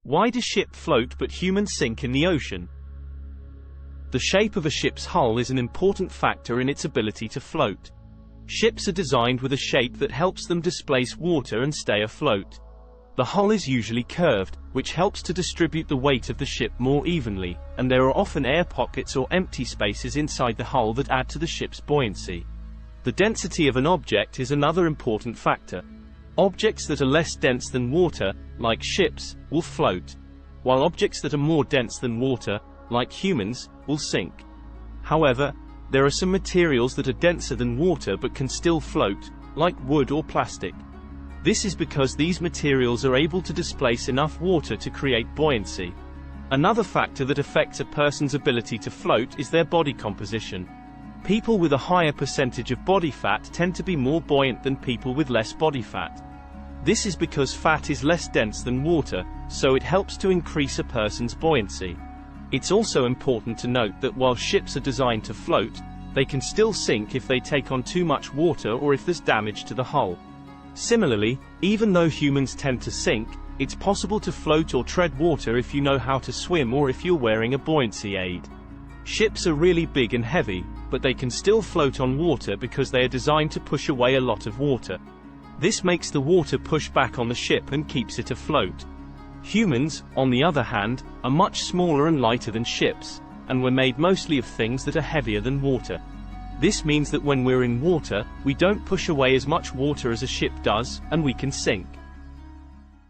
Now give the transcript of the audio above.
Why do ships float but humans sink in the ocean? The shape of a ship's hull is an important factor in its ability to float. Ships are designed with a shape that helps them displace water and stay afloat. The hull is usually curved, which helps to distribute the weight of the ship more evenly, and there are often air pockets or empty spaces inside the hull that add to the ship's buoyancy. The density of an object is another important factor. Objects that are less dense than water, like ships, will float, while objects that are more dense than water, like humans, will sink. However, there are some materials that are denser than water but can still float, like wood or plastic. This is because these materials are able to displace enough water to create buoyancy. Another factor that affects a person's ability to float is their body composition. People with a higher percentage of body fat tend to be more buoyant than people with less body fat. This is because fat is less dense than water, so it helps to increase a person's buoyancy. It's also important to note that while ships are designed to float, they can still sink if they take on too much water or if there's damage to the hull. Similarly, even though humans tend to sink, it's possible to float or tread water if you know how to swim or if you're wearing a buoyancy aid. Ships are really big and heavy, but they can still float on water because they are designed to push away a lot of water. This makes the water push back on the ship and keeps it afloat. Humans, on the other hand, are much smaller and lighter than ships, and we're made mostly of things that are heavier than water. This means that when we're in water, we don't push away as much water as a ship does, and we can sink.